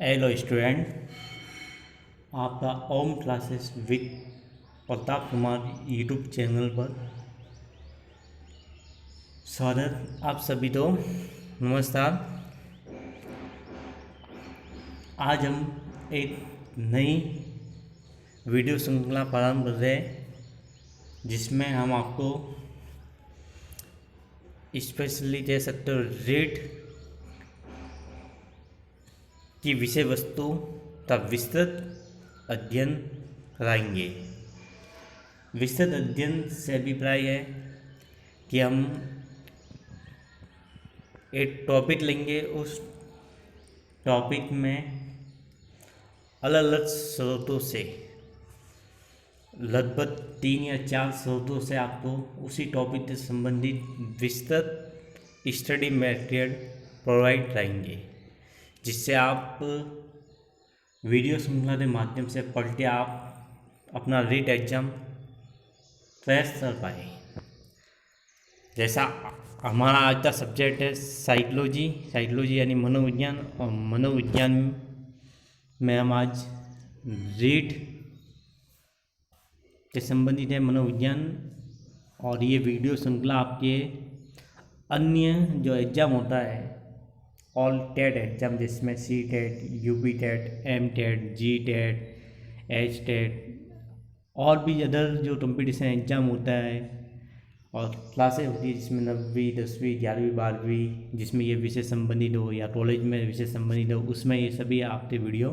Hello student, आपका Om classes with Pratap Kumar YouTube channel पर स्वागत। आप सभी को नमस्कार। आज हम एक नई वीडियो श्रृंखला प्रारंभ कर रहे हैं, जिसमें हम आपको स्पेशली दे सकते हो रेट की विषय वस्तु का विस्तृत अध्ययन कराएंगे। विस्तृत अध्ययन से अभिप्राय है कि हम एक टॉपिक लेंगे, उस टॉपिक में अलग अलग स्रोतों से लगभग 3 या 4 स्रोतों से आपको उसी टॉपिक से संबंधित विस्तृत स्टडी मटेरियल प्रोवाइड कराएंगे, जिससे आप वीडियो श्रृंखला के माध्यम से पढ़ के आप अपना रीट एग्जाम क्रैश कर पाए। जैसा हमारा आज का सब्जेक्ट है साइकोलॉजी यानी मनोविज्ञान, और मनोविज्ञान में हम आज रीट के संबंधित है मनोविज्ञान। और ये वीडियो श्रृंखला आपके अन्य जो एग्ज़ाम होता है ऑल टेट एग्ज़ाम, जिसमें C TET, UP TET, M TET, G TET, H TET और भी अदर जो कंपटीशन एग्ज़ाम होता है और क्लासें होती है, जिसमें 9वीं 10वीं 11वीं 12वीं जिसमें ये विषय संबंधित हो या कॉलेज में विषय संबंधित हो, उसमें ये सभी आपके वीडियो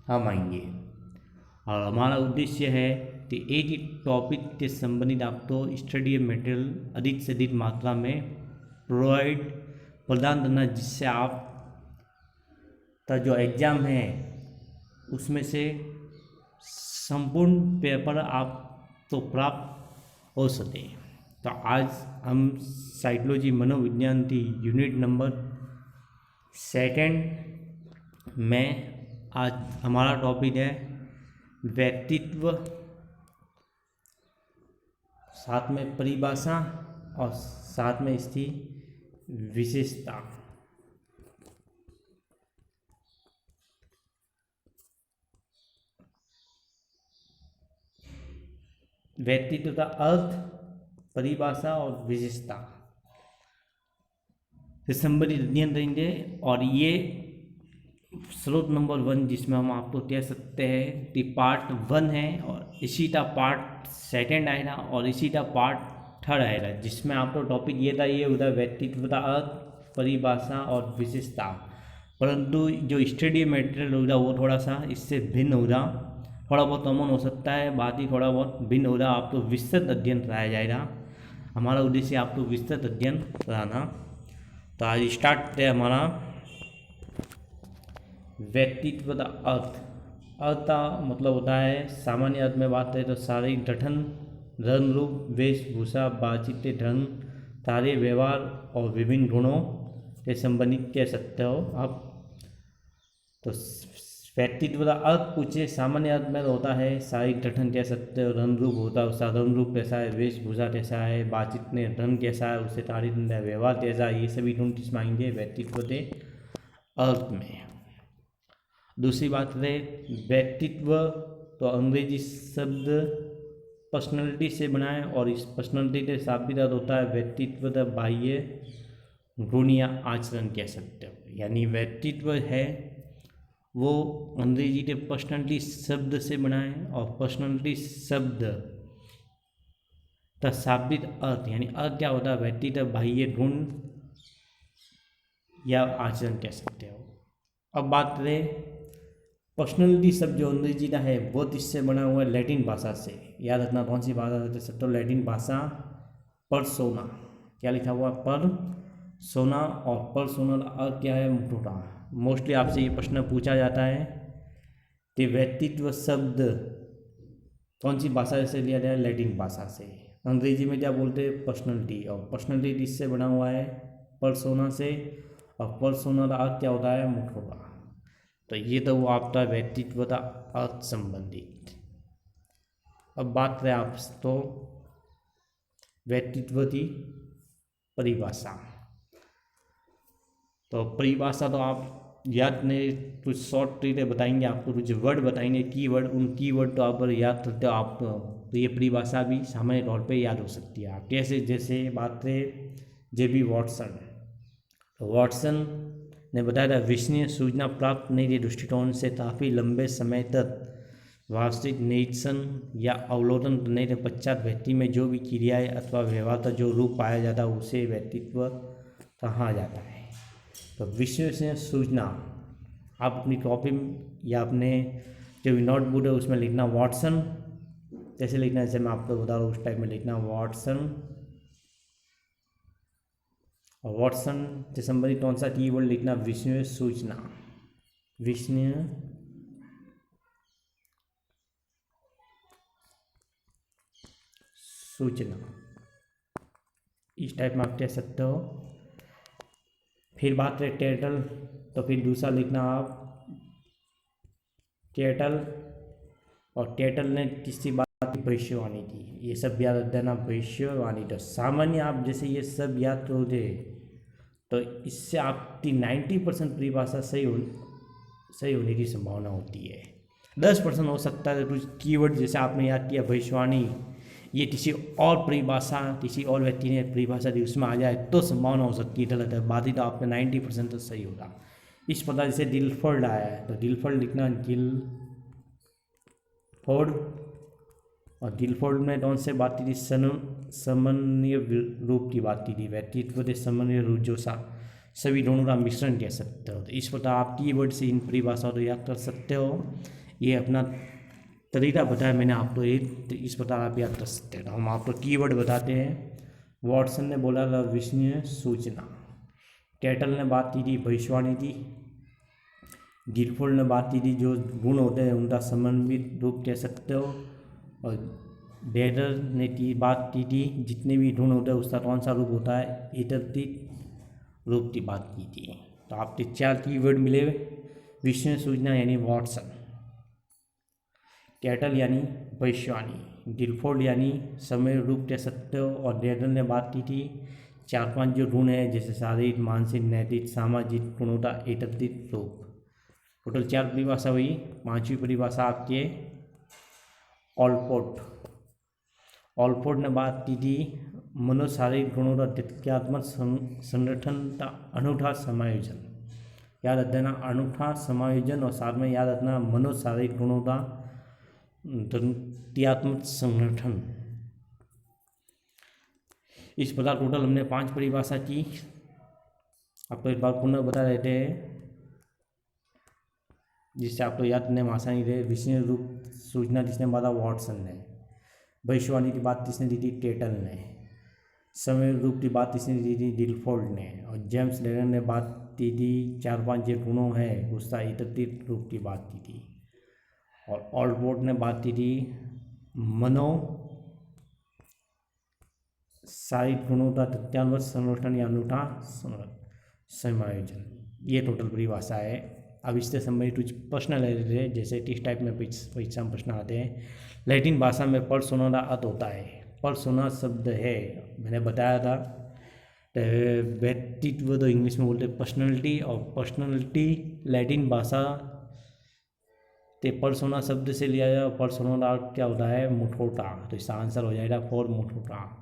हम आएंगे। और हमारा उद्देश्य है कि एक ही टॉपिक के संबंधित आपको स्टडी मटेरियल अधिक से अधिक मात्रा में प्रदान करना, जिससे आप का जो एग्ज़ाम है उसमें से संपूर्ण पेपर आप तो प्राप्त हो सके। तो आज हम साइकोलॉजी मनोविज्ञान की यूनिट नंबर 2 में आज हमारा टॉपिक है व्यक्तित्व, साथ में परिभाषा और साथ में इसकी विशेषता। व्यक्तित्व का अर्थ, परिभाषा और विशेषता से संबंधित अध्ययन करेंगे। और ये स्रोत नंबर 1, जिसमें हम आपको कह सकते हैं कि पार्ट 1 है और इसी का पार्ट 2 आएगा और इसी का पार्ट 3 आएगा, जिसमें आपको टॉपिक ये था, ये होता है व्यक्तित्व का अर्थ, परिभाषा और विशेषता। परंतु जो स्टडी मटेरियल होगा वो थोड़ा सा इससे भिन्न होगा, थोड़ा बहुत कॉमन हो सकता है, बात ही थोड़ा बहुत भिन्न होगा। आपको विस्तृत अध्ययन कराया जाएगा। हमारा उद्देश्य आपको विस्तृत अध्ययन कराना। तो आज स्टार्ट है हमारा व्यक्तित्व का अर्थ। अर्थ का मतलब होता है, सामान्य अर्थ में बात करें तो शारीरिक गठन, रंग रूप, वेशभूषा, बातचीत के ढंग, कार्य व्यवहार और विभिन्न गुणों के संबंधित कह सकते हो आप। तो व्यक्तित्व का अर्थ पूछे, सामान्य अर्थ में होता है शारीरिक गठन कह सकते हो, रंग रूप होता है उसका रंग रूप कैसा है, वेशभूषा कैसा है, बातचीत में ढंग कैसा है, उससे कार्य व्यवहार कैसा है, ये सभी गुण किसमें आएंगे, व्यक्तित्व के अर्थ में। दूसरी बात है व्यक्तित्व, तो अंग्रेजी शब्द पर्सनैलिटी से बना है और इस पर्सनैलिटी के शाब्दिक अर्थ होता है व्यक्तित्व का बाह्य गुण या आचरण कह सकते हो। यानी व्यक्तित्व है वो अंग्रेजी के पर्सनैलिटी शब्द से बना है और पर्सनैलिटी शब्द का शाब्दिक अर्थ यानी अर्थ क्या होता है, व्यक्तित्व बाह्य गुण या आचरण कह सकते हो। अब बात करें पर्सनैलिटी शब्द जो अंग्रेजी का है वो इससे बना हुआ है लैटिन भाषा से। याद रखना कौन सी भाषा से सकते हो, लैटिन भाषा परसोना। क्या लिखा हुआ परसोना, और परसोना का अर्थ क्या है, मुखौटा। मोस्टली आपसे ये प्रश्न पूछा जाता है कि व्यक्तित्व शब्द कौन सी भाषा से लिया गया है, लैटिन भाषा से। अंग्रेजी में क्या बोलते हैं, पर्सनैलिटी, और पर्सनैलिटी इससे बना हुआ है परसोना से, और परसोना का अर्थ क्या होता है, मुखौटा। तो ये तो वो आपका व्यक्तित्व का अर्थ संबंधित। अब बात करें आप तो व्यक्तित्व की परिभाषा। तो परिभाषा तो आप याद नहीं, कुछ शॉर्ट ट्रिक बताएंगे आपको, कुछ वर्ड बताएंगे कीवर्ड, उन कीवर्ड तो आप याद करते हो आप, तो ये परिभाषा भी सामान्य तौर पे याद हो सकती है आप। कैसे, जैसे बात करें जेबी वॉटसन, तो वॉटसन ने बताया था विश्वसनीय सूचना प्राप्त करने के दृष्टिकोण से काफ़ी लंबे समय तक वास्तविक निरीक्षण या अवलोकन करने के पश्चात व्यक्ति में जो भी क्रियाएं अथवा व्यवहार का जो रूप पाया जाता है उसे व्यक्तित्व कहा जाता है। तो विश्वसनीय सूचना आप अपनी कॉपी या अपने जो नोटबुक है उसमें लिखना वॉटसन, कैसे लिखना है जैसे मैं आपको बता रहा हूँ उस टाइप में लिखना वॉटसन, और वॉटसन से संबंधित कौन सा कीवर्ड लिखना विश्वसनीय सूचना, विश्वसनीय सूचना, इस टाइप में आप कह सकते हो। फिर बात करें टाइटल, तो फिर दूसरा लिखना आप टाइटल, और टाइटल ने किसी बात की भविष्यवाणी की, ये सब याद रख देना भविष्यवाणी। तो सामान्य आप जैसे ये सब याद करोगे तो इससे आपकी 90% परिभाषा सही होने की संभावना होती है। 10% हो सकता है कुछ कीवर्ड जैसे आपने याद किया भविष्यवाणी, ये किसी और परिभाषा, किसी और व्यक्ति ने परिभाषा दी उसमें आ जाए तो संभावना हो सकती है गलत है, बाकी तो आपका 90% तो सही होगा। इस प्रकार जैसे डिलफोर्ड आया है तो डिलफोर्ड लिखना डिलफोर्ड, और डिलफोर्ड में कौन से बात की थी, समन्वय रूप की बात की थी, व्यक्तित्व के समन्वय रूप जो सभी दोनों का मिश्रण कह सकते हो। तो इस प्रकार आप कीवर्ड से इन परिभाषाओं को याद कर सकते हो, ये अपना तरीका बताया मैंने आपको एक, तो इस प्रकार आप याद कर सकते हैं। हम आपको कीवर्ड बताते हैं। वॉटसन ने बोला था विश्वसनीय सूचना, टाइटल ने बात की थी भविष्यवाणी की, गिलफोर्ड ने बात की थी जो गुण होते हैं उनका समन्वित रूप कह सकते हो, और डेडर ने की बात की थी जितने भी गुण होते हैं उसका कौन सा रूप होता है, एकत्रित रूप की बात की थी। तो आपके 4 कीवर्ड मिले, विश्वसनीय सूचना यानी वॉटसन, टाइटल यानी भविष्यवाणी, गिलफोर्ड यानी समय रूप कह सकते हो, और डेडर ने बात की थी 4-5 जो गुण है जैसे शारीरिक, मानसिक, नैतिक, सामाजिक गुणों का एकत्रित रूप। टोटल 4 परिभाषा हुई। 5वीं परिभाषा आपकी है ऑलपोर्ट ने बात की थी मनोशारीरिक गुणों का तथ्यात्मक संगठन का अनूठा समायोजन, याद रख देना अनूठा समायोजन, और साथ में याद रखना मनोशारीरिक गुणों का तथ्यात्मक संगठन। इस प्रकार टोटल हमने 5 परिभाषा की। आपको एक बार पुनः बता देते हैं जिससे आपको याद करने में आसानी रहे। विश्वसनीय रूप सूचना जिसने बोला वॉटसन ने, भविष्यवाणी की बात किसने दी थी, टाइटल ने, समय रूप की बात किसने दी थी, डिलफोर्ड ने, और जेम्स लेनर ने बात की थी 4-5 जो गुणों है उसका एकत्रित रूप की बात की थी, और ऑलपोर्ट ने बात की थी मनो शारीरिक गुणों का तथ्यात्मक संगठन या अनूठा समायोजन। ये टोटल परिभाषा है। अब इससे संबंधित कुछ प्रश्न ले लेते हैं, जैसे किस टाइप में परीक्षा में प्रश्न आते हैं। लैटिन भाषा में पर्सोना का अर्थ होता है, पर्सोना शब्द है मैंने बताया था व्यक्तित्व, तो इंग्लिश में बोलते हैं पर्सनैलिटी, और पर्सनैलिटी लैटिन भाषा ते पर्सोना शब्द से लिया जाए। पर्सोना का अर्थ क्या होता है, मुठोटा, तो इसका आंसर हो जाएगा फॉर मुठोटा।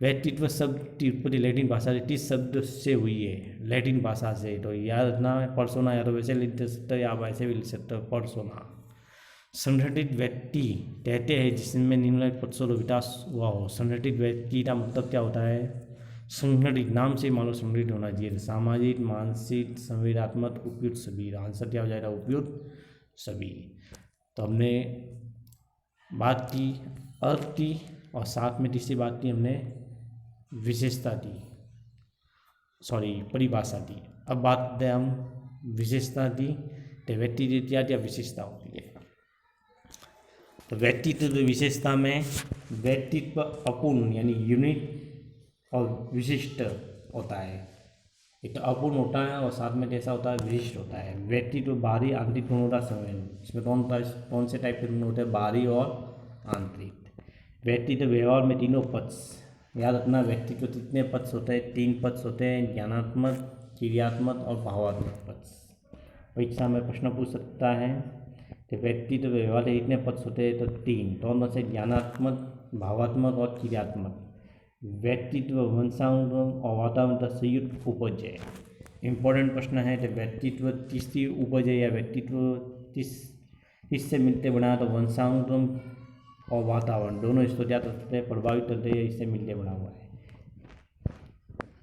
व्यक्तित्व शब्द की उत्पत्ति लैटिन भाषा से किस शब्द से हुई है, लैटिन भाषा से, तो याद रखना पर्सोना, या तो वैसे लिख सकते हो या आप ऐसे भी लिख सकते हो पर्सोना। संगठित व्यक्ति कहते हैं जिसमें निम्नलिखित पक्षों का विकास हुआ हो। संगठित व्यक्ति का मतलब क्या होता है, संगठित, नाम से मानो संगठित होना चाहिए, सामाजिक, मानसिक, संवेदनात्मक, उपयुक्त सभी। आंसर क्या हो जाएगा, उपयुक्त सभी। तो हमने बात की अर्थ की, और साथ में तीसरी बात की हमने विशेषता की, परिभाषा की। अब बात करते हैं हम विशेषता की, तो व्यक्तित्व या विशेषता होती है। तो व्यक्तित्व विशेषता में व्यक्तित्व अपूर्ण यानी यूनिक और विशिष्ट होता है। एक तो अपूर्ण होता है और साथ में कैसा होता है, विशिष्ट होता है। व्यक्तित्व बाहरी आंतरिक गुणों का संयोजन, इसमें कौन से टाइप के गुण होते हैं, बाहरी और आंतरिक। व्यक्तित्व व्यवहार में तीनों पक्ष, याद रखना व्यक्तित्व कितने पक्ष होते हैं, 3 पक्ष होते हैं, ज्ञानात्मक, क्रियात्मक और भावात्मक पक्ष। परीक्षा में प्रश्न पूछ सकता है। तो व्यक्तित्व व्यवहार इतने पद होते हैं तो 3, दोनों से ज्ञानात्मक, भावात्मक और क्रियात्मक। व्यक्तित्व वंशानुक्रम और वातावरण का संयुक्त उपज है। इम्पोर्टेंट प्रश्न है तो व्यक्तित्व किसकी उपज है या व्यक्तित्व किससे मिलते बना, तो वंशानुक्रम और वातावरण दोनों इसको क्या करते हैं, प्रभावित करते हैं, इससे मिलते बना हुआ है।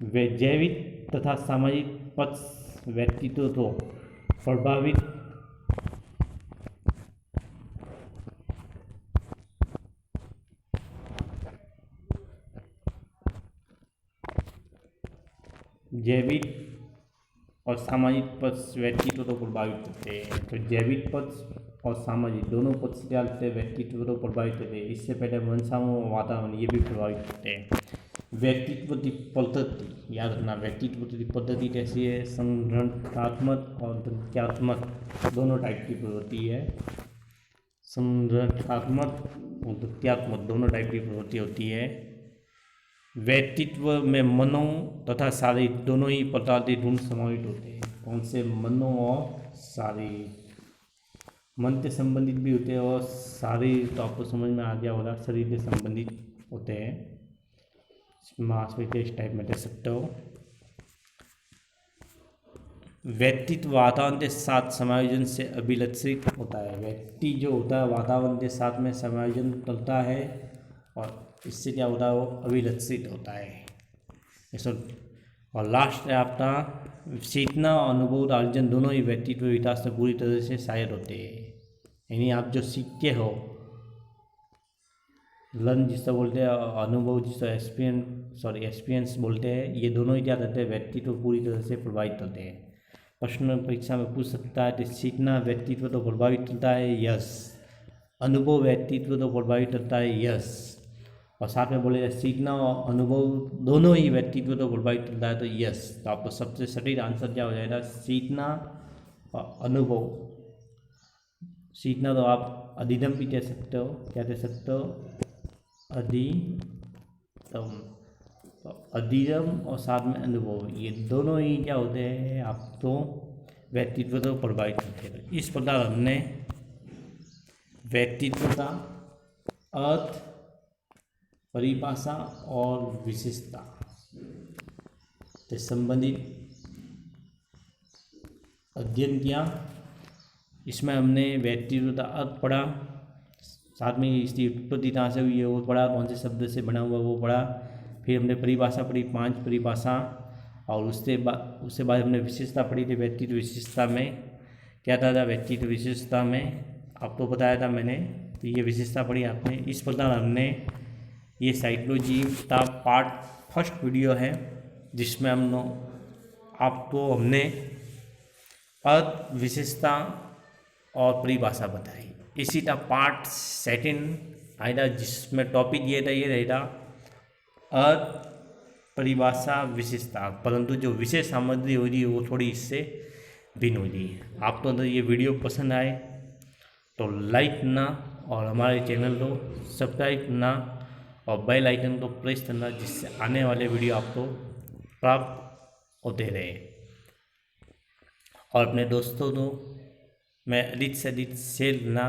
वे जैविक तथा सामाजिक पक्ष व्यक्तित्व को प्रभावित जैविक और सामाजिक पक्ष व्यक्तित्व को प्रभावित करते हैं। तो जैविक पक्ष और सामाजिक दोनों पक्ष क्या करते हैं, व्यक्तित्व को प्रभावित करते हैं। इससे पहले वंशानुक्रम, वातावरण ये भी प्रभावित करते हैं। व्यक्तित्व की पद्धति याद रखना, व्यक्तित्व की पद्धति कैसी है, संरचनात्मक और तथ्यात्मक दोनों टाइप की प्रवृत्ति है। संरचनात्मक और तथ्यात्मक दोनों टाइप की प्रवृत्ति होती है। व्यक्तित्व में मनो तथा शारीरिक दोनों ही प्रकार के गुण समावित होते हैं। कौन से, मनो और शारीरिक। मन से संबंधित भी होते हैं और शारीरिक तो आपको समझ में आ गया होगा, शरीर से संबंधित होते हैं। मांसपेशी इस टाइप में दे सकते हो। व्यक्तित्व वातावरण के साथ समायोजन से अभिलक्षित होता है। व्यक्ति जो होता है वातावरण के साथ में समायोजन करता है और इससे क्या होता है, वो अभिलक्षित होता है। और लास्ट है आपका सीखना और अनुभव अर्जन दोनों ही व्यक्तित्व विकास से पूरी तरह से सहायक होते हैं। यानी आप जो सीखते हो, लर्न जिससे बोलते हैं, अनुभव जिससे एक्सपीरियंस बोलते हैं, ये दोनों ही क्या करते हैं, व्यक्तित्व पूरी तरह से प्रभावित करते हैं। प्रश्न परीक्षा में पूछ सकता है कि सीखना व्यक्तित्व तो प्रभावित करता है, यस। अनुभव व्यक्तित्व तो प्रभावित करता है, यस। और साथ में बोले सीखना और अनुभव दोनों ही व्यक्तित्व तो प्रभावित करता है, तो यस। तो आपको सबसे सटीक आंसर क्या हो जाएगा, सीखना और अनुभव। सीखना तो आप अधिगम भी कह सकते हो, क्या कह सकते हो, अधिगम। तो अधिगम और साथ में अनुभव ये दोनों ही क्या होते हैं, आप तो व्यक्तित्व तो प्रभावित करते हैं। इस प्रकार हमने व्यक्तित्व का अर्थ, परिभाषा और विशेषता से संबंधित अध्ययन किया। इसमें हमने व्यक्तित्व का अर्थ पढ़ा, साथ में इसकी उत्पत्ति कहाँ से हुई है वो पढ़ा, कौन से शब्द से बना हुआ वो पढ़ा। फिर हमने परिभाषा पढ़ी, 5 परिभाषा, और उससे बाद हमने विशेषता पढ़ी थी। व्यक्तित्व विशेषता में क्या था व्यक्तित्व विशेषता में आपको बताया था मैंने, तो ये विशेषता पढ़ी आपने। इस प्रकार हमने ये साइकोलॉजी का पार्ट फर्स्ट वीडियो है जिसमें आपको हमने अर्थ, विशेषता और परिभाषा बताई। इसी का पार्ट सेकंड आएगा जिसमें टॉपिक ये रहेगा अर्थ, परिभाषा, विशेषता, परंतु जो विशेष सामग्री हो रही है वो थोड़ी इससे भिन्न हो रही है। आपको अगर ये वीडियो पसंद आए तो लाइक करना और हमारे चैनल को सब्सक्राइब करना और बेल आइकन को प्रेस करना, जिससे आने वाले वीडियो आपको प्राप्त होते रहे। और अपने दोस्तों को मैं अधिक से अधिक शेयर करना,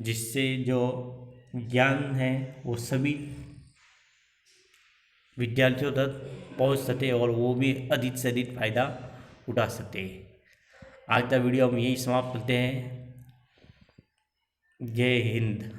जिससे जो ज्ञान है वो सभी विद्यार्थियों तक पहुंच सके और वो भी अधिक से अधिक फ़ायदा उठा सकते। आज का वीडियो हम यही समाप्त करते हैं। जय हिंद।